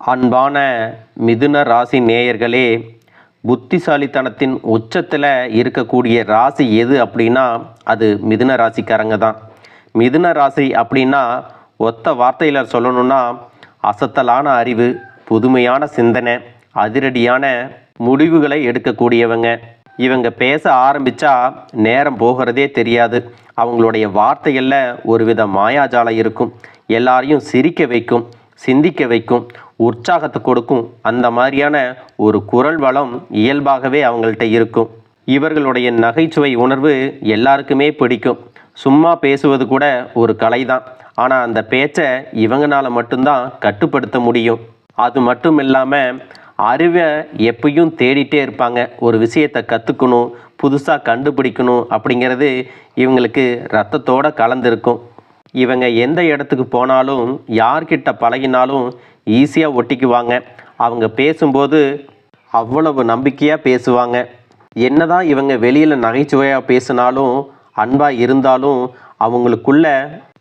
அன்பான மிதுன ராசி நேயர்களே, புத்திசாலித்தனத்தின் உச்சத்தில் இருக்கக்கூடிய ராசி எது அப்படின்னா அது மிதுன ராசிக்காரங்க தான். மிதுன ராசி அப்படின்னா ஒத்த வார்த்தையில் சொல்லணும்னா அசத்தலான அறிவு, புதுமையான சிந்தனை, அதிரடியான முடிவுகளை எடுக்கக்கூடியவங்க. இவங்க பேச ஆரம்பித்தா நேரம் போகிறதே தெரியாது. அவங்களுடைய வார்த்தைகளில் ஒரு வித மாயாஜாலம் இருக்கும். எல்லாரையும் சிரிக்க வைக்கும், சிந்திக்க வைக்கும், உற்சாகத்தை கொடுக்கும். அந்த மாதிரியான ஒரு குரல் வளம் இயல்பாகவே அவங்கள்ட்ட இருக்கும். இவர்களுடைய நகைச்சுவை உணர்வு எல்லாருக்குமே பிடிக்கும். சும்மா பேசுவது கூட ஒரு கலை தான். ஆனால் அந்த பேச்சை இவங்களால மட்டும்தான் கட்டுப்படுத்த முடியும். அது மட்டும் இல்லாமல் அறிவை எப்பயும் தேடிட்டே இருப்பாங்க. ஒரு விஷயத்தை கற்றுக்கணும், புதுசாக கண்டுபிடிக்கணும் அப்படிங்கிறது இவங்களுக்கு ரத்தத்தோடு கலந்துருக்கும். இவங்க எந்த இடத்துக்கு போனாலும் யார்கிட்ட பழகினாலும் ஈஸியாக ஒட்டிக்குவாங்க. அவங்க பேசும்போது அவ்வளவு நம்பிக்கையாக பேசுவாங்க. என்னதான் இவங்க வெளியில் நகைச்சுவையாக பேசினாலும், அன்பாக இருந்தாலும், அவங்களுக்குள்ள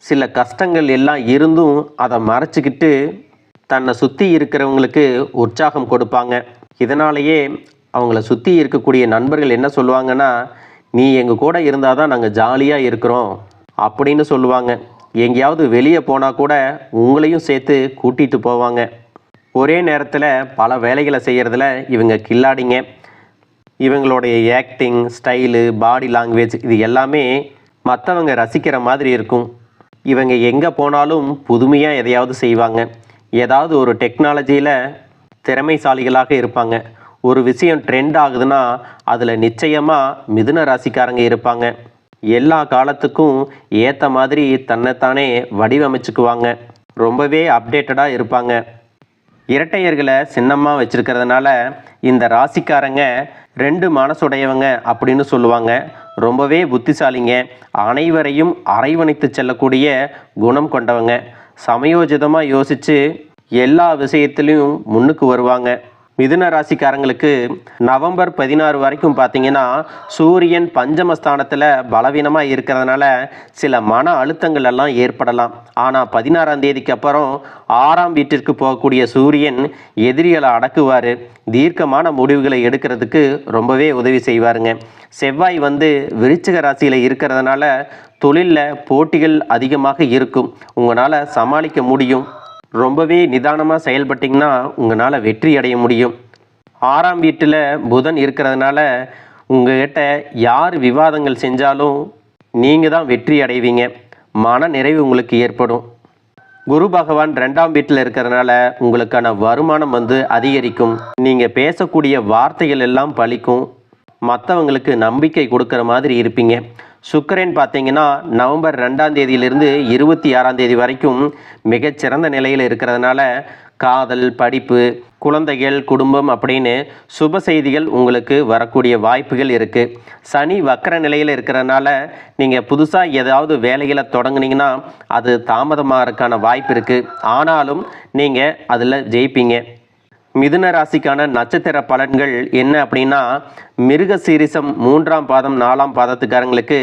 சில கஷ்டங்கள் எல்லாம் இருந்தும் அதை மறைச்சிக்கிட்டு தன்னை சுற்றி இருக்கிறவங்களுக்கு உற்சாகம் கொடுப்பாங்க. இதனாலேயே அவங்கள சுற்றி இருக்கக்கூடிய நண்பர்கள் என்ன சொல்லுவாங்கன்னா, நீ எங்கள் கூட இருந்தால் தான் நாங்கள் ஜாலியாக இருக்கிறோம் அப்படின்னு சொல்லுவாங்க. எங்கேயாவது வெளியே போனால் கூட உங்களையும் சேர்த்து கூட்டிகிட்டு போவாங்க. ஒரே நேரத்தில் பல வேலைகளை செய்கிறதுல இவங்க கில்லாடிங்க. இவங்களுடைய ஆக்டிங் ஸ்டைலு, பாடி லாங்குவேஜ் இது எல்லாமே மற்றவங்க ரசிக்கிற மாதிரி இருக்கும். இவங்க எங்கே போனாலும் புதுமையாக எதையாவது செய்வாங்க. ஏதாவது ஒரு டெக்னாலஜியில் திறமைசாலிகளாக இருப்பாங்க. ஒரு விஷயம் ட்ரெண்ட் ஆகுதுன்னா அதில் நிச்சயமாக மிதுன ராசிக்காரங்க இருப்பாங்க. எல்லா காலத்துக்கும் ஏற்ற மாதிரி தன்னைத்தானே வடிவமைச்சுக்குவாங்க. ரொம்பவே அப்டேட்டடாக இருப்பாங்க. இரட்டையர்களை சின்னமாக வச்சுருக்கிறதுனால இந்த ராசிக்காரங்க 2 மனசுடையவங்க அப்படின்னு சொல்லுவாங்க. ரொம்பவே புத்திசாலிங்க. அனைவரையும் அரவணைத்து செல்லக்கூடிய குணம் கொண்டவங்க. சமயோஜிதமாக யோசித்து எல்லா விஷயத்துலையும் முன்னுக்கு வருவாங்க. மிதுன ராசிக்காரங்களுக்கு நவம்பர் 16 வரைக்கும் பார்த்தீங்கன்னா சூரியன் பஞ்சமஸ்தானத்தில் பலவீனமாக இருக்கிறதுனால சில மன அழுத்தங்கள் எல்லாம் ஏற்படலாம். ஆனால் 16ஆம் தேதிக்கு அப்புறம் 6ஆம் வீட்டிற்கு போகக்கூடிய சூரியன் எதிரிகளை அடக்குவார். தீர்க்கமான முடிவுகளை எடுக்கிறதுக்கு ரொம்பவே உதவி செய்வாருங்க. செவ்வாய் விருச்சிக ராசியில் இருக்கிறதுனால தொழிலில் போட்டிகள் அதிகமாக இருக்கும். உங்களால் சமாளிக்க முடியும். ரொம்பவே நிதானமாக செயல்பட்டிங்கன்னா உங்களால் வெற்றி அடைய முடியும். 6ஆம் வீட்டில் புதன் இருக்கிறதுனால உங்கள்கிட்ட யார் விவாதங்கள் செஞ்சாலும் நீங்கள் தான் வெற்றி அடைவீங்க. மன நிறைவு உங்களுக்கு ஏற்படும். குரு பகவான் 2ஆம் வீட்டில் இருக்கிறதுனால உங்களுக்கான வருமானம் அதிகரிக்கும். நீங்கள் பேசக்கூடிய வார்த்தைகள் எல்லாம் பலிக்கும். மற்றவங்களுக்கு நம்பிக்கை கொடுக்குற மாதிரி இருப்பீங்க. சுக்கிரன் பார்த்தீங்கன்னா நவம்பர் 2ஆம் தேதியிலிருந்து 26ஆம் தேதி வரைக்கும் மிகச்சிறந்த நிலையில் இருக்கிறதுனால காதல், படிப்பு, குழந்தைகள், குடும்பம் அப்படின்னு சுப செய்திகள் உங்களுக்கு வரக்கூடிய வாய்ப்புகள் இருக்குது. சனி வக்கர நிலையில் இருக்கிறதுனால நீங்கள் புதுசாக ஏதாவது வேலைகளை தொடங்குனீங்கன்னா அது தாமதமாகறதுக்கான வாய்ப்பு இருக்குது. ஆனாலும் நீங்கள் அதில் ஜெயிப்பீங்க. மிதுன ராசிக்கான நட்சத்திர பலன்கள் என்ன அப்படின்னா, மிருகசீரிசம் 3ஆம் பாதம் 4ஆம் பாதத்துக்காரங்களுக்கு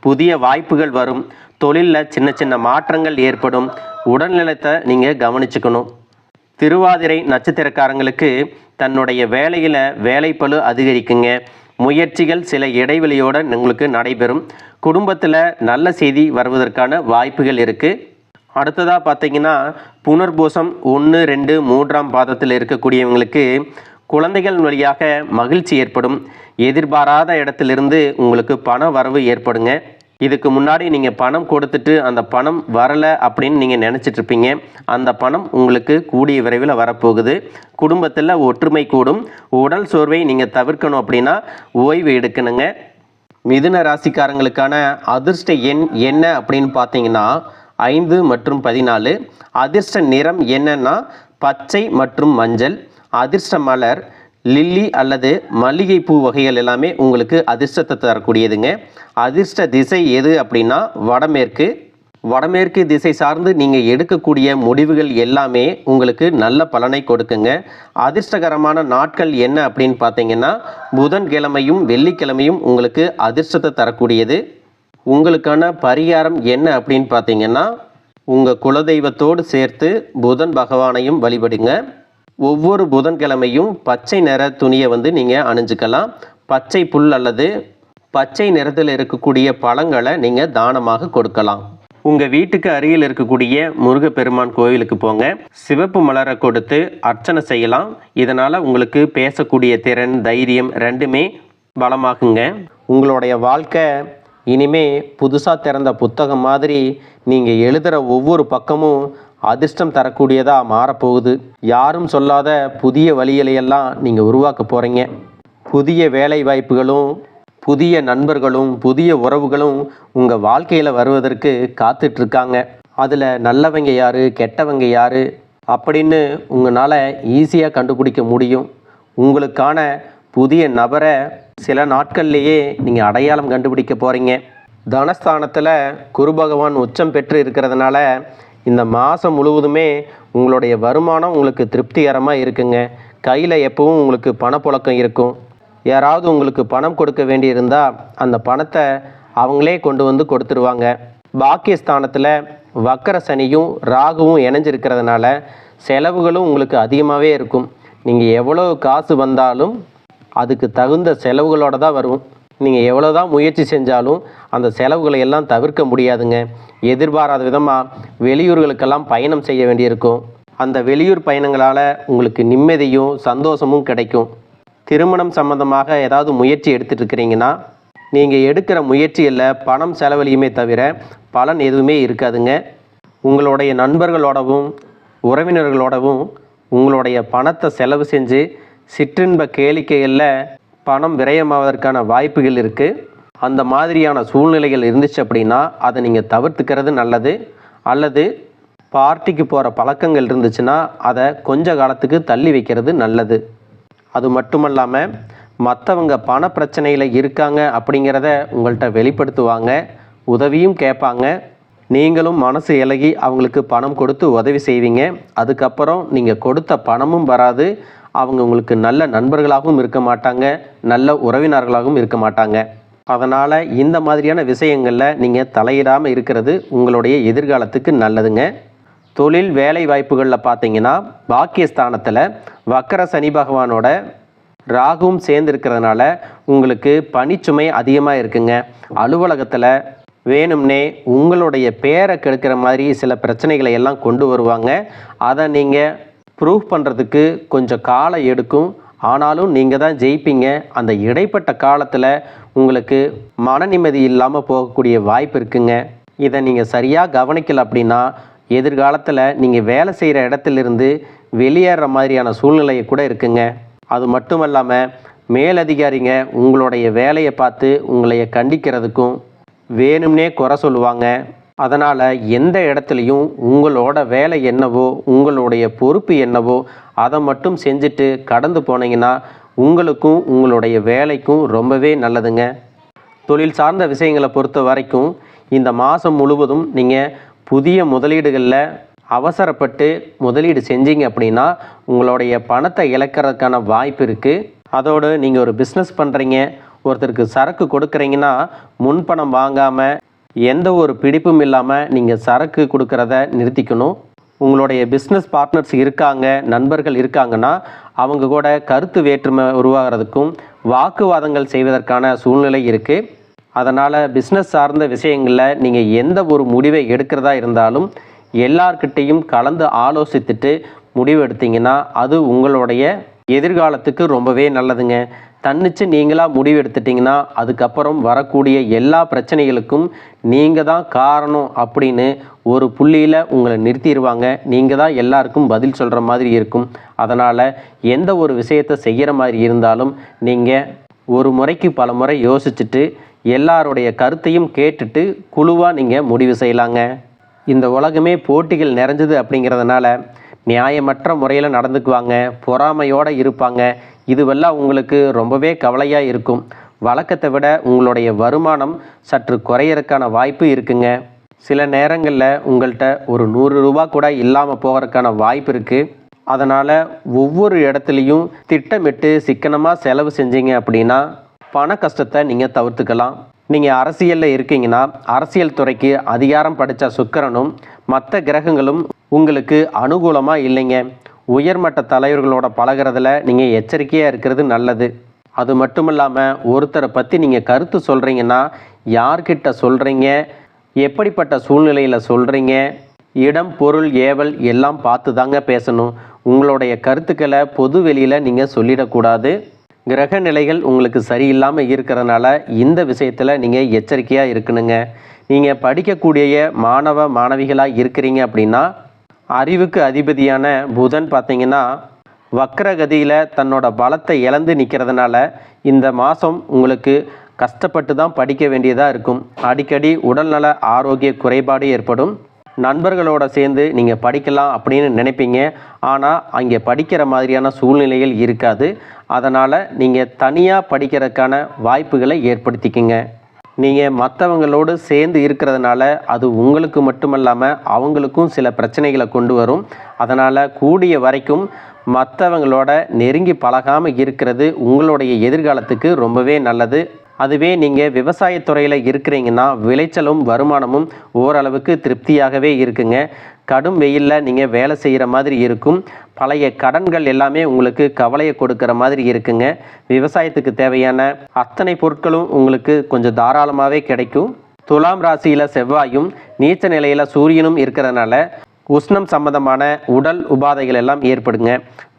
புதிய வாய்ப்புகள் வரும். தொழிலில் சின்ன சின்ன மாற்றங்கள் ஏற்படும். உடல்நலத்தை நீங்கள் கவனிச்சுக்கணும். திருவாதிரை நட்சத்திரக்காரங்களுக்கு தன்னுடைய வேலையில் வேலைப்பளு அதிகரிக்குங்க. முயற்சிகள் சில இடைவெளியோடு உங்களுக்கு நடைபெறும். குடும்பத்தில் நல்ல செய்தி வருவதற்கான வாய்ப்புகள் இருக்குது. அடுத்ததாக பார்த்தீங்கன்னா புனர்பூசம் 1, 2, 3ஆம் பாதத்தில் இருக்கக்கூடியவங்களுக்கு குழந்தைகள் வழியாக மகிழ்ச்சி ஏற்படும். எதிர்பாராத இடத்திலிருந்து உங்களுக்கு பண வரவு ஏற்படுங்க. இதுக்கு முன்னாடி நீங்கள் பணம் கொடுத்துட்டு அந்த பணம் வரலை அப்படின்னு நீங்கள் நினச்சிட்ருப்பீங்க. அந்த பணம் உங்களுக்கு கூடிய விரைவில் வரப்போகுது. குடும்பத்தில் ஒற்றுமை கூடும். உடல் சோர்வை நீங்கள் தவிர்க்கணும் அப்படின்னா ஓய்வு எடுக்கணுங்க. மிதுன ராசிக்காரங்களுக்கான அதிர்ஷ்ட எண் என்ன அப்படின்னு பார்த்தீங்கன்னா 5 மற்றும் 14. அதிர்ஷ்ட நிறம் என்னன்னா பச்சை மற்றும் மஞ்சள். அதிர்ஷ்ட மலர் லில்லி அல்லது மல்லிகைப்பூ வகைகள் எல்லாமே உங்களுக்கு அதிர்ஷ்டத்தை தரக்கூடியதுங்க. அதிர்ஷ்ட திசை எது அப்படின்னா வடமேற்கு. வடமேற்கு திசை சார்ந்து நீங்கள் எடுக்கக்கூடிய முடிவுகள் எல்லாமே உங்களுக்கு நல்ல பலனை கொடுக்குங்க. அதிர்ஷ்டகரமான நாட்கள் என்ன அப்படின்னு பார்த்தீங்கன்னா புதன்கிழமையும் வெள்ளிக்கிழமையும் உங்களுக்கு அதிர்ஷ்டத்தை தரக்கூடியது. உங்களுக்கான பரிகாரம் என்ன அப்படின்னு பார்த்தீங்கன்னா உங்கள் குலதெய்வத்தோடு சேர்த்து புதன் பகவானையும் வழிபடுங்க. ஒவ்வொரு புதன்கிழமையும் பச்சை நிற துணியை நீங்கள் அணிஞ்சுக்கலாம். பச்சை புல் அல்லது பச்சை நிறத்தில் இருக்கக்கூடிய பழங்களை நீங்கள் தானமாக கொடுக்கலாம். உங்கள் வீட்டுக்கு அருகில் இருக்கக்கூடிய முருகப்பெருமான் கோவிலுக்கு போங்க. சிவப்பு மலரை கொடுத்து அர்ச்சனை செய்யலாம். இதனால் உங்களுக்கு பேசக்கூடிய திறன், தைரியம் ரெண்டுமே பலமாகுங்க. உங்களுடைய வாழ்க்கை இனிமே புதுசாக திறந்த புத்தகம் மாதிரி நீங்கள் எழுதுகிற ஒவ்வொரு பக்கமும் அதிர்ஷ்டம் தரக்கூடியதாக மாறப்போகுது. யாரும் சொல்லாத புதிய வழிகளையெல்லாம் நீங்கள் உருவாக்க போகிறீங்க. புதிய வேலை வாய்ப்புகளும் புதிய நண்பர்களும் புதிய உறவுகளும் உங்கள் வாழ்க்கையில் வருவதற்கு காத்துட்ருக்காங்க. அதில் நல்லவங்க யார், கெட்டவங்க யார் அப்படின்னு உங்களால் ஈஸியாக கண்டுபிடிக்க முடியும். உங்களுக்கான புதிய நபரை சில நாட்கள்லேயே நீங்கள் அடையாளம் கண்டுபிடிக்க போகிறீங்க. தனஸ்தானத்தில் குரு பகவான் உச்சம் பெற்று இருக்கிறதுனால இந்த மாதம் முழுவதுமே உங்களுடைய வருமானம் உங்களுக்கு திருப்திகரமாக இருக்குங்க. கையில் எப்பவும் உங்களுக்கு பணப்புழக்கம் இருக்கும். யாராவது உங்களுக்கு பணம் கொடுக்க வேண்டியிருந்தால் அந்த பணத்தை அவங்களே கொண்டு வந்து கொடுத்துருவாங்க. பாக்கியஸ்தானத்தில் வக்கர சனியும் ராகுவும் இணைஞ்சிருக்கிறதுனால செலவுகளும் உங்களுக்கு அதிகமாகவே இருக்கும். நீங்கள் எவ்வளோ காசு வந்தாலும் அதுக்கு தகுந்த செலவுகளோடு தான் வரும். நீங்கள் எவ்வளோ தான் முயற்சி செஞ்சாலும் அந்த செலவுகளை எல்லாம் தவிர்க்க முடியாதுங்க. எதிர்பாராத விதமாக வெளியூர்களுக்கெல்லாம் பயணம் செய்ய வேண்டியிருக்கும். அந்த வெளியூர் பயணங்களால் உங்களுக்கு நிம்மதியும் சந்தோஷமும் கிடைக்கும். திருமணம் சம்பந்தமாக ஏதாவது முயற்சி எடுத்துகிட்டு இருக்கிறீங்கன்னா நீங்கள் எடுக்கிற முயற்சியில் பணம் செலவழியுமே தவிர பலன் எதுவுமே இருக்காதுங்க. உங்களுடைய நண்பர்களோடவும் உறவினர்களோடவும் உங்களுடைய பணத்தை செலவு செஞ்சு சிற்றின்ப கேளிக்கைகளில் பணம் விரயமாவதற்கான வாய்ப்புகள் இருக்குது. அந்த மாதிரியான சூழ்நிலைகள் இருந்துச்சு அப்படின்னா அதை நீங்கள் தவிர்த்துக்கிறது நல்லது. அல்லது பார்ட்டிக்கு போகிற பழக்கங்கள் இருந்துச்சுன்னா அதை கொஞ்ச காலத்துக்கு தள்ளி வைக்கிறது நல்லது. அது மட்டுமல்லாமல் மற்றவங்க பண பிரச்சனையில் இருக்காங்க அப்படிங்கிறத உங்கள்கிட்ட வெளிப்படுத்துவாங்க, உதவியும் கேட்பாங்க. நீங்களும் மனசு இலகி அவங்களுக்கு பணம் கொடுத்து உதவி செய்வீங்க. அதுக்கப்புறம் நீங்கள் கொடுத்த பணமும் வராது. அவங்க உங்களுக்கு நல்ல நண்பர்களாகவும் இருக்க மாட்டாங்க, நல்ல உறவினர்களாகவும் இருக்க மாட்டாங்க. அதனால் இந்த மாதிரியான விஷயங்களில் நீங்கள் தலையிடாமல் இருக்கிறது உங்களுடைய எதிர்காலத்துக்கு நல்லதுங்க. தொழில் வேலை வாய்ப்புகளில் பார்த்தீங்கன்னா பாக்கியஸ்தானத்தில் வக்கர சனி பகவானோட ராகுவும் சேர்ந்து இருக்கிறதுனால உங்களுக்கு பணிச்சுமை அதிகமாக இருக்குங்க. அலுவலகத்தில் வேணும்னே உங்களுடைய பேரை கெடுக்கிற மாதிரி சில பிரச்சனைகளை எல்லாம் கொண்டு வருவாங்க. அதை நீங்கள் ப்ரூவ் பண்ணுறதுக்கு கொஞ்சம் காலம் எடுக்கும். ஆனாலும் நீங்கள் தான் ஜெயிப்பீங்க. அந்த இடைப்பட்ட காலத்தில் உங்களுக்கு மன நிம்மதி இல்லாமல் போகக்கூடிய வாய்ப்பு இருக்குங்க. இதை நீங்கள் சரியாக கவனிக்கல அப்படின்னா எதிர்காலத்தில் நீங்கள் வேலை செய்கிற இடத்துலேருந்து வெளியேற மாதிரியான சூழ்நிலை கூட இருக்குங்க. அது மட்டும் இல்லாமல் மேலதிகாரிங்க உங்களுடைய வேலையை பார்த்து உங்களைய கண்டிக்கிறதுக்கும் வேணும்னே குறை சொல்லுவாங்க. அதனால் எந்த இடத்துலையும் உங்களோட வேலை என்னவோ உங்களுடைய பொறுப்பு என்னவோ அதை மட்டும் செஞ்சுட்டு கடந்து போனீங்கன்னா உங்களுக்கும் உங்களுடைய வேலைக்கும் ரொம்பவே நல்லதுங்க. தொழில் சார்ந்த விஷயங்களை பொறுத்த வரைக்கும் இந்த மாதம் முழுவதும் நீங்கள் புதிய முதலீடுகளில் அவசரப்பட்டு முதலீடு செஞ்சீங்க அப்படின்னா உங்களுடைய பணத்தை இழக்கிறதுக்கான வாய்ப்பு இருக்குது. அதோடு நீங்கள் ஒரு பிஸ்னஸ் பண்ணுறீங்க, ஒருத்தருக்கு சரக்கு கொடுக்குறீங்கன்னா முன்பணம் வாங்காமல் எந்த ஒரு பிடிப்பும் இல்லாமல் நீங்கள் சரக்கு கொடுக்கறத நிறுத்திக்கணும். உங்களுடைய பிஸ்னஸ் பார்ட்னர்ஸ் இருக்காங்க, நண்பர்கள் இருக்காங்கன்னா அவங்க கூட கருத்து வேற்றுமை உருவாகிறதுக்கும் வாக்குவாதங்கள் செய்வதற்கான சூழ்நிலை இருக்குது. அதனால் பிஸ்னஸ் சார்ந்த விஷயங்களில் நீங்கள் எந்த ஒரு முடிவை எடுக்கிறதா இருந்தாலும் எல்லார்கிட்டையும் கலந்து ஆலோசித்துட்டு முடிவு எடுத்தீங்கன்னா அது உங்களுடைய எதிர்காலத்துக்கு ரொம்பவே நல்லதுங்க. தன்னிச்சு நீங்களாக முடிவு எடுத்துட்டிங்கன்னா அதுக்கப்புறம் வரக்கூடிய எல்லா பிரச்சனைகளுக்கும் நீங்கள் தான் காரணம் அப்படின்னு ஒரு புள்ளியில் உங்களை நிறுத்திடுவாங்க. நீங்கள் தான் எல்லாருக்கும் பதில் சொல்கிற மாதிரி இருக்கும். அதனால் எந்த ஒரு விஷயத்தை செய்கிற மாதிரி இருந்தாலும் நீங்கள் ஒரு முறைக்கு பல முறை யோசிச்சுட்டு எல்லாருடைய கருத்தையும் கேட்டுட்டு குழுவாக நீங்கள் முடிவு செய்யலாங்க. இந்த உலகமே போட்டிகள் நிறைஞ்சது அப்படிங்கிறதுனால நியாயமற்ற முறையில் நடந்துக்குவாங்க, பொறாமையோடு இருப்பாங்க. இதுவெல்லாம் உங்களுக்கு ரொம்பவே கவலையாக இருக்கும். வழக்கத்தை விட உங்களுடைய வருமானம் சற்று குறையறதுக்கான வாய்ப்பு இருக்குங்க. சில நேரங்களில் உங்கள்கிட்ட ஒரு 100 ரூபா கூட இல்லாமல் போகிறதுக்கான வாய்ப்பு இருக்குது. அதனால் ஒவ்வொரு இடத்துலையும் திட்டமிட்டு சிக்கனமாக செலவு செஞ்சீங்க அப்படின்னா பண கஷ்டத்தை நீங்கள் தவிர்த்துக்கலாம். நீங்கள் அரசியலில் இருக்கீங்கன்னா அரசியல் துறைக்கு அதிகாரம் படித்த சுக்கிரனும் மற்ற கிரகங்களும் உங்களுக்கு அனுகூலமாக இல்லைங்க. உயர்மட்ட தலைவர்களோட பழகிறதுல நீங்கள் எச்சரிக்கையாக இருக்கிறது நல்லது. அது மட்டும் இல்லாமல் ஒருத்தரை பற்றி நீங்கள் கருத்து சொல்கிறீங்கன்னா யார்கிட்ட சொல்கிறீங்க, எப்படிப்பட்ட சூழ்நிலையில் சொல்கிறீங்க, இடம் பொருள் ஏவல் எல்லாம் பார்த்து தாங்க பேசணும். உங்களுடைய கருத்துக்களை பொது வெளியில் நீங்கள் சொல்லிடக்கூடாது. கிரக நிலைகள் உங்களுக்கு சரியில்லாமல் இருக்கிறதுனால இந்த விஷயத்தில் நீங்கள் எச்சரிக்கையாக இருக்கணுங்க. நீங்கள் படிக்கக்கூடிய மாணவ மாணவிகளாக இருக்கிறீங்க அப்படின்னா அறிவுக்கு அதிபதியான புதன் பார்த்தீங்கன்னா வக்ரகதியில் தன்னோட பலத்தை இழந்து நிற்கிறதுனால இந்த மாதம் உங்களுக்கு கஷ்டப்பட்டு தான் படிக்க வேண்டியதாக இருக்கும். அடிக்கடி உடல்நல ஆரோக்கிய குறைபாடு ஏற்படும். நண்பர்களோட சேர்ந்து நீங்கள் படிக்கலாம் அப்படின்னு நினைப்பீங்க, ஆனால் அங்கே படிக்கிற மாதிரியான சூழ்நிலைகள் இருக்காது. அதனால் நீங்கள் தனியாக படிக்கிறதுக்கான வாய்ப்புகளை ஏற்படுத்திக்கிங்க. நீங்கள் மற்றவங்களோடு சேர்ந்து இருக்கிறதுனால அது உங்களுக்கு மட்டுமல்லாமல் அவங்களுக்கும் சில பிரச்சனைகளை கொண்டு வரும். அதனால் கூடிய வரைக்கும் மற்றவங்களோட நெருங்கி பழகாமல் இருக்கிறது உங்களுடைய எதிர்காலத்துக்கு ரொம்பவே நல்லது. அதுவே நீங்கள் விவசாயத்துறையில் இருக்கிறீங்கன்னா விளைச்சலும் வருமானமும் ஓரளவுக்கு திருப்தியாகவே இருக்குங்க. கடும் வெயிலில் நீங்கள் வேலை செய்கிற மாதிரி இருக்கும். பழைய கடன்கள் எல்லாமே உங்களுக்கு கவலையை கொடுக்குற மாதிரி இருக்குங்க. விவசாயத்துக்கு தேவையான அத்தனை பொருட்களும் உங்களுக்கு கொஞ்சம் தாராளமாகவே கிடைக்கும். துலாம் ராசியில் செவ்வாயும் நீச்ச நிலையில் சூரியனும் இருக்கிறதுனால உஷ்ணம் சம்பந்தமான உடல் உபாதைகள் எல்லாம் ஏற்படுங்க.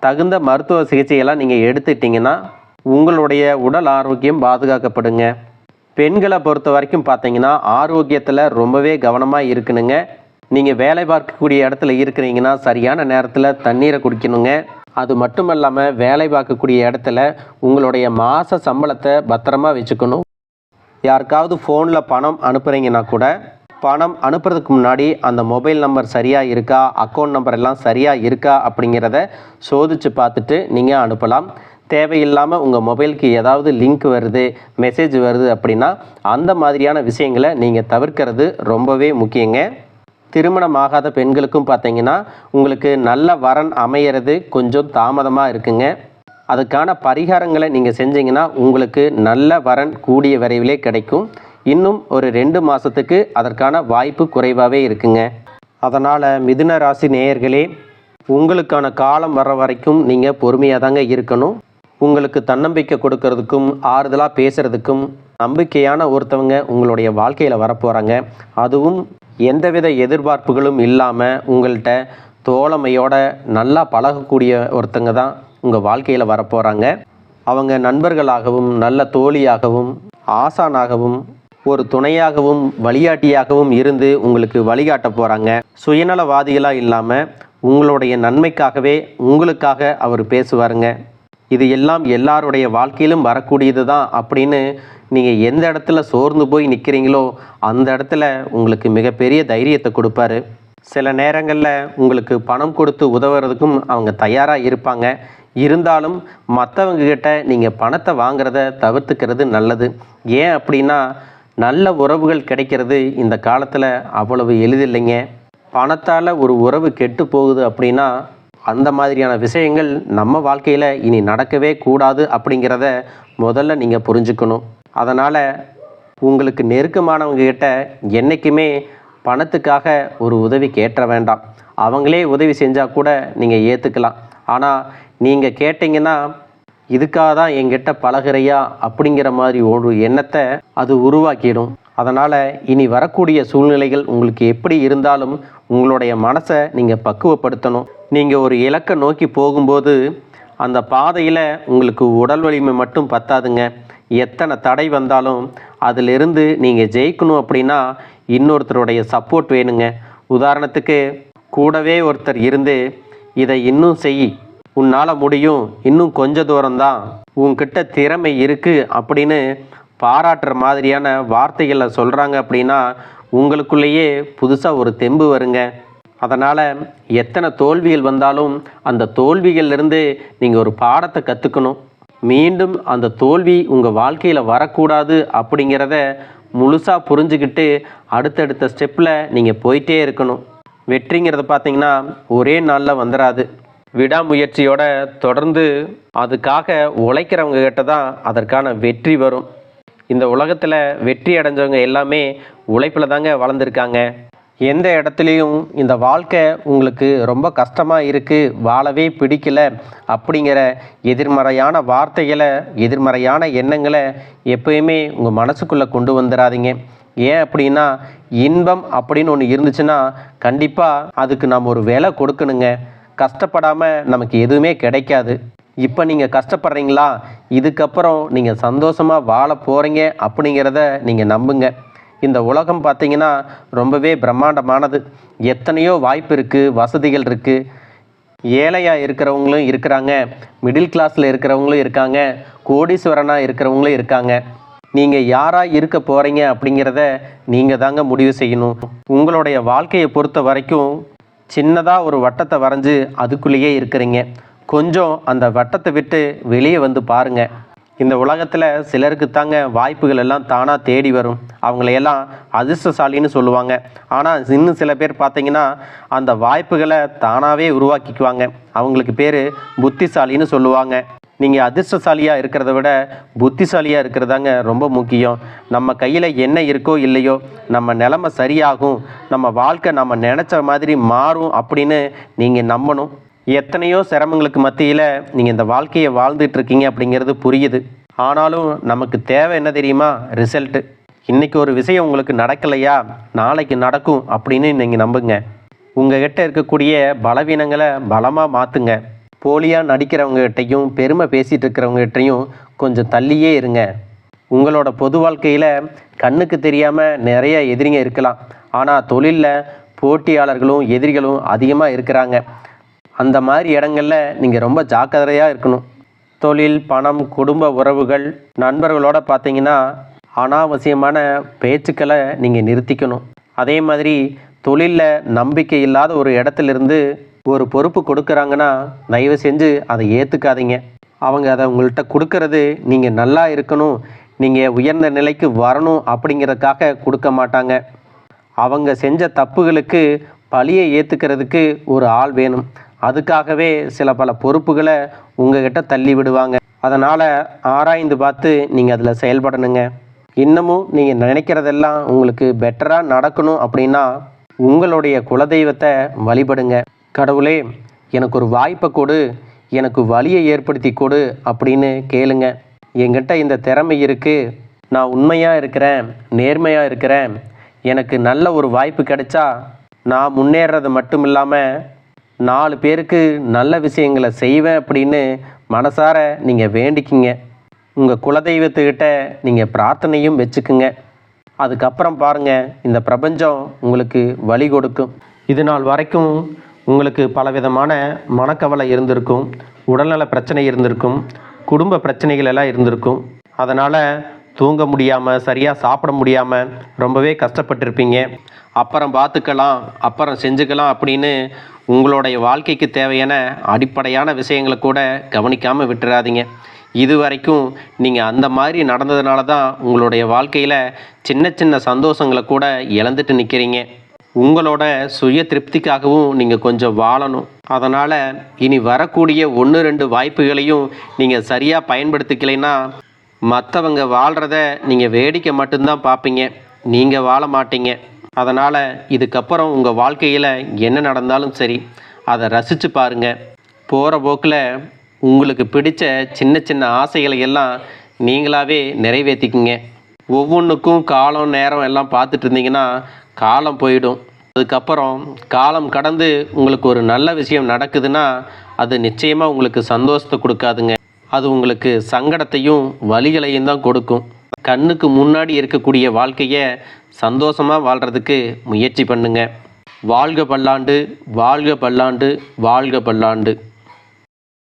தகுந்த மருத்துவ சிகிச்சையெல்லாம் நீங்கள் எடுத்துட்டிங்கன்னா உங்களுடைய உடல் ஆரோக்கியம் பாதுகாக்கப்படுங்க. பெண்களை பொறுத்த வரைக்கும் பார்த்தீங்கன்னா ஆரோக்கியத்தில் ரொம்பவே கவனமாக இருக்கணுங்க. நீங்கள் வேலை பார்க்கக்கூடிய இடத்துல இருக்கிறீங்கன்னா சரியான நேரத்தில் தண்ணீரை குடிக்கணுங்க. அது மட்டும் இல்லாமல் வேலை பார்க்கக்கூடிய இடத்துல உங்களுடைய மாத சம்பளத்தை பத்திரமா வச்சுக்கணும். யாருக்காவது ஃபோனில் பணம் அனுப்புகிறீங்கன்னா கூட பணம் அனுப்புறதுக்கு முன்னாடி அந்த மொபைல் நம்பர் சரியாக இருக்கா, அக்கௌண்ட் நம்பர் எல்லாம் சரியாக இருக்கா அப்படிங்கிறத சோதித்து பார்த்துட்டு நீங்கள் அனுப்பலாம். தேவையில்லாமல் உங்கள் மொபைலுக்கு ஏதாவது லிங்க் வருது, மெசேஜ் வருது அப்படின்னா அந்த மாதிரியான விஷயங்களை நீங்கள் தவிர்க்கிறது ரொம்பவே முக்கியங்க. திருமணம் ஆகாத பெண்களுக்கும் பார்த்தீங்கன்னா உங்களுக்கு நல்ல வரன் அமையிறது கொஞ்சம் தாமதமாக இருக்குங்க. அதுக்கான பரிகாரங்களை நீங்கள் செஞ்சீங்கன்னா உங்களுக்கு நல்ல வரன் கூடிய விரைவிலே கிடைக்கும். இன்னும் ஒரு 2 மாதத்துக்கு அதற்கான வாய்ப்பு குறைவாகவே இருக்குங்க. அதனால் மிதுன ராசி நேயர்களே, உங்களுக்கான காலம் வர வரைக்கும் நீங்கள் பொறுமையாக தாங்க இருக்கணும். உங்களுக்கு தன்னம்பிக்கை கொடுக்கறதுக்கும் ஆறுதலாக பேசுகிறதுக்கும் நம்பிக்கையான ஒருத்தவங்க உங்களுடைய வாழ்க்கையில் வரப்போகிறாங்க. அதுவும் எந்தவித எதிர்பார்ப்புகளும் இல்லாமல் உங்கள்கிட்ட தோழமையோட நல்லா பழகக்கூடிய ஒருத்தங்க தான் உங்கள் வாழ்க்கையில் வரப்போகிறாங்க. அவங்க நண்பர்களாகவும் நல்ல தோழியாகவும் ஆசானாகவும் ஒரு துணையாகவும் வழிகாட்டியாகவும் இருந்து உங்களுக்கு வழிகாட்ட போகிறாங்க. சுயநலவாதிகளாக இல்லாமல் உங்களுடைய நன்மைக்காகவே உங்களுக்காக அவர் பேசுவாருங்க. இது எல்லாம் எல்லாருடைய வாழ்க்கையிலும் வரக்கூடியது தான் அப்படின்னு நீங்கள் எந்த இடத்துல சோர்ந்து போய் நிற்கிறீங்களோ அந்த இடத்துல உங்களுக்கு மிகப்பெரிய தைரியத்தை கொடுப்பாரு. சில நேரங்களில் உங்களுக்கு பணம் கொடுத்து உதவுறதுக்கும் அவங்க தயாராக இருப்பாங்க. இருந்தாலும் மற்றவங்க கிட்ட நீங்கள் பணத்தை வாங்குறத தவிர்த்துக்கிறது நல்லது. ஏன் அப்படின்னா நல்ல உறவுகள் கிடைக்கிறது இந்த காலத்தில் அவ்வளவு எளிதில்லைங்க. பணத்தால் ஒரு உறவு கெட்டு போகுது அப்படின்னா அந்த மாதிரியான விஷயங்கள் நம்ம வாழ்க்கையில் இனி நடக்கவே கூடாது அப்படிங்கிறத முதல்ல நீங்கள் புரிஞ்சுக்கணும். அதனால் உங்களுக்கு நெருக்கமானவங்க கிட்ட என்றைக்குமே பணத்துக்காக ஒரு உதவி கேட்ட வேண்டாம். அவங்களே உதவி செஞ்சால் கூட நீங்கள் ஏற்றுக்கலாம். ஆனால் நீங்கள் கேட்டிங்கன்னா இதுக்காக தான் என்கிட்ட பழகிறையா அப்படிங்கிற மாதிரி ஒரு எண்ணத்தை அது உருவாக்கிடும். அதனால் இனி வரக்கூடிய சூழ்நிலைகள் உங்களுக்கு எப்படி இருந்தாலும் உங்களுடைய மனசை நீங்கள் பக்குவப்படுத்தணும். நீங்கள் ஒரு இலக்கை நோக்கி போகும்போது அந்த பாதையில் உங்களுக்கு உடல் வலிமை மட்டும் பத்தாதுங்க. எத்தனை தடை வந்தாலும் அதிலிருந்து நீங்கள் ஜெயிக்கணும் அப்படின்னா இன்னொருத்தருடைய சப்போர்ட் வேணுங்க. உதாரணத்துக்கு கூடவே ஒருத்தர் இருந்து இதை இன்னும் செய், உன்னால் முடியும், இன்னும் கொஞ்ச தூரம்தான், உன்கிட்ட திறமை இருக்குது அப்படின்னு பாராட்டுற மாதிரியான வார்த்தைகளை சொல்கிறாங்க அப்படின்னா உங்களுக்குள்ளேயே புதுசாக ஒரு தெம்பு வருங்க. அதனால் எத்தனை தோல்விகள் வந்தாலும் அந்த தோல்விகளிலிருந்து நீங்கள் ஒரு பாடத்தை கற்றுக்கணும். மீண்டும் அந்த தோல்வி உங்கள் வாழ்க்கையில் வரக்கூடாது அப்படிங்கிறத முழுசாக புரிஞ்சுக்கிட்டு அடுத்தடுத்த ஸ்டெப்பில் நீங்கள் போயிட்டே இருக்கணும். வெற்றிங்கிறத பார்த்தீங்கன்னா ஒரே நாளில் வந்துடாது. விடாமுயற்சியோட தொடர்ந்து அதுக்காக உழைக்கிறவங்க கிட்ட தான் அதற்கான வெற்றி வரும். இந்த உலகத்தில் வெற்றி அடைஞ்சவங்க எல்லாமே உழைப்பில் தாங்க வளர்ந்துருக்காங்க. எந்த இடத்துலையும் இந்த வாழ்க்கை உங்களுக்கு ரொம்ப கஷ்டமாக இருக்குது, வாழவே பிடிக்கல அப்படிங்கிற எதிர்மறையான வார்த்தைகளை, எதிர்மறையான எண்ணங்களை எப்பயுமே உங்கள் மனசுக்குள்ளே கொண்டு வந்துடாதீங்க. ஏன் அப்படின்னா, இன்பம் அப்படின்னு ஒன்று இருந்துச்சுன்னா கண்டிப்பாக அதுக்கு நம்ம ஒரு விலை கொடுக்கணுங்க. கஷ்டப்படாமல் நமக்கு எதுவுமே கிடைக்காது. இப்போ நீங்கள் கஷ்டப்படுறீங்களா, இதுக்கப்புறம் நீங்கள் சந்தோஷமாக வாழ போகிறீங்க அப்படிங்கிறத நீங்கள் நம்புங்க. இந்த உலகம் பார்த்தீங்கன்னா ரொம்பவே பிரம்மாண்டமானது. எத்தனையோ வாய்ப்பு இருக்குது, வசதிகள் இருக்குது. ஏழையாக இருக்கிறவங்களும் இருக்கிறாங்க, மிடில் கிளாஸில் இருக்கிறவங்களும் இருக்காங்க, கோடீஸ்வரனாக இருக்கிறவங்களும் இருக்காங்க. நீங்கள் யாராக இருக்க போகிறீங்க அப்படிங்கிறத நீங்கள் தாங்க முடிவு செய்யணும். உங்களுடைய வாழ்க்கையை பொறுத்த வரைக்கும் சின்னதாக ஒரு வட்டத்தை வரைஞ்சி அதுக்குள்ளேயே இருக்கிறீங்க. கொஞ்சம் அந்த வட்டத்தை விட்டு வெளியே வந்து பாருங்கள். இந்த உலகத்தில் சிலருக்கு தாங்க வாய்ப்புகள் எல்லாம் தானாக தேடி வரும். அவங்களையெல்லாம் அதிர்ஷ்டசாலின்னு சொல்லுவாங்க. ஆனால் இன்னும் சில பேர் பார்த்தீங்கன்னா அந்த வாய்ப்புகளை தானாகவே உருவாக்கிக்குவாங்க. அவங்களுக்கு பேர் புத்திசாலின்னு சொல்லுவாங்க. நீங்கள் அதிர்ஷ்டசாலியாக இருக்கிறத விட புத்திசாலியாக இருக்கிறதாங்க ரொம்ப முக்கியம். நம்ம கையில் என்ன இருக்கோ இல்லையோ, நம்ம நிலைமை சரியாகும், நம்ம வாழ்க்கை நம்ம நினச்ச மாதிரி மாறும் அப்படின்னு நீங்கள் நம்பணும். எத்தனையோ சிரமங்களுக்கு மத்தியில் நீங்கள் இந்த வாழ்க்கையை வாழ்ந்துட்டு இருக்கீங்க அப்படிங்கிறது புரியுது. ஆனாலும் நமக்கு தேவை என்ன தெரியுமா? ரிசல்ட்டு. இன்றைக்கி ஒரு விஷயம் உங்களுக்கு நடக்கலையா, நாளைக்கு நடக்கும் அப்படின்னு நீங்கள் நம்புங்க. உங்கள்கிட்ட இருக்கக்கூடிய பலவீனங்களை பலமாக மாற்றுங்க. போலியாக நடிக்கிறவங்ககிட்டையும் பெருமை பேசிகிட்டு இருக்கிறவங்ககிட்டையும் கொஞ்சம் தள்ளியே இருங்க. உங்களோட பொது வாழ்க்கையில் கண்ணுக்கு தெரியாமல் நிறைய எதிரிங்க இருக்கலாம். ஆனால் தொழிலில் போட்டியாளர்களும் எதிரிகளும் அதிகமாக இருக்கிறாங்க. அந்த மாதிரி இடங்களில் நீங்கள் ரொம்ப ஜாக்கிரதையாக இருக்கணும். தொழில், பணம், குடும்ப உறவுகள், நண்பர்களோட பார்த்தீங்கன்னா அனாவசியமான பேச்சுக்களை நீங்கள் நிறுத்திக்கணும். அதே மாதிரி தொழிலில் நம்பிக்கை இல்லாத ஒரு இடத்துலேருந்து ஒரு பொறுப்பு கொடுக்குறாங்கன்னா தயவு செஞ்சு அதை ஏற்றுக்காதீங்க. அவங்க அதை உங்கள்கிட்ட கொடுக்கறது நீங்கள் நல்லா இருக்கணும், நீங்கள் உயர்ந்த நிலைக்கு வரணும் அப்படிங்கிறதுக்காக கொடுக்க மாட்டாங்க. அவங்க செஞ்ச தப்புகளுக்கு பழியை ஏற்றுக்கிறதுக்கு ஒரு ஆள் வேணும். அதுக்காகவே சில பல பொறுப்புகளை உங்ககிட்ட தள்ளி விடுவாங்க. அதனால் ஆராய்ந்து பார்த்து நீங்கள் அதில் செயல்படணுங்க. இன்னமும் நீங்கள் நினைக்கிறதெல்லாம் உங்களுக்கு பெட்டராக நடக்கணும் அப்படின்னா உங்களுடைய குலதெய்வத்தை வழிபடுங்க. கடவுளே, எனக்கு ஒரு வாய்ப்பை கொடு, எனக்கு வழியை ஏற்படுத்தி கொடு அப்படின்னு கேளுங்க. என்கிட்ட இந்த திறமை இருக்குது, நான் உண்மையாக இருக்கிறேன், நேர்மையாக இருக்கிறேன், எனக்கு நல்ல ஒரு வாய்ப்பு கிடைச்சா நான் முன்னேறது மட்டும் இல்லாமல் 4 பேருக்கு நல்ல விஷயங்களை செய்வேன் அப்படின்னு மனசார நீங்கள் வேண்டிக்கிங்க. உங்கள் குலதெய்வத்துக்கிட்ட நீங்கள் பிரார்த்தனையும் வச்சுக்குங்க. அதுக்கப்புறம் பாருங்கள், இந்த பிரபஞ்சம் உங்களுக்கு வழி கொடுக்கும். இது நாள் வரைக்கும் உங்களுக்கு பலவிதமான மனக்கவலை இருந்திருக்கும், உடல்நல பிரச்சனை இருந்திருக்கும், குடும்ப பிரச்சனைகள் எல்லாம் இருந்திருக்கும். அதனால் தூங்க முடியாமல், சரியாக சாப்பிட முடியாமல் ரொம்பவே கஷ்டப்பட்டிருப்பீங்க. அப்புறம் பார்த்துக்கலாம், அப்புறம் செஞ்சுக்கலாம் அப்படின்னு உங்களுடைய வாழ்க்கைக்கு தேவையான அடிப்படையான விஷயங்களை கூட கவனிக்காமல் விட்டுறாதீங்க. இது வரைக்கும் நீங்கள் அந்த மாதிரி நடந்ததுனால தான் உங்களுடைய வாழ்க்கையில் சின்ன சின்ன சந்தோஷங்களை கூட இழந்துட்டு நிற்கிறீங்க. உங்களோட சுய திருப்திக்காகவும் நீங்கள் கொஞ்சம் வாழணும். அதனால் இனி வரக்கூடிய 1-2 வாய்ப்புகளையும் நீங்கள் சரியாக பயன்படுத்திக்கலைன்னா மற்றவங்க வாழ்கிறத நீங்கள் வேடிக்கை மட்டும்தான் பார்ப்பீங்க, நீங்கள் வாழ மாட்டீங்க. அதனால் இதுக்கப்புறம் உங்கள் வாழ்க்கையில் என்ன நடந்தாலும் சரி, அதை ரசித்து பாருங்கள். போகிற போக்கில் உங்களுக்கு பிடிச்ச சின்ன சின்ன ஆசைகளை எல்லாம் நீங்களாகவே நிறைவேற்றிக்குங்க. ஒவ்வொன்றுக்கும் காலம் நேரம் எல்லாம் பார்த்துட்டு இருந்தீங்கன்னா காலம் போயிடும். அதுக்கப்புறம் காலம் கடந்து உங்களுக்கு ஒரு நல்ல விஷயம் நடக்குதுன்னா அது நிச்சயமாக உங்களுக்கு சந்தோஷத்தை கொடுக்காதுங்க. அது உங்களுக்கு சங்கடத்தையும் வலிகளையும் தான் கொடுக்கும். கண்ணுக்கு முன்னாடி இருக்கக்கூடிய வாழ்க்கையை சந்தோஷமாக வாழ்கிறதுக்கு முயற்சி பண்ணுங்க. வாழ்க பல்லாண்டு, வாழ்க பல்லாண்டு, வாழ்க பல்லாண்டு.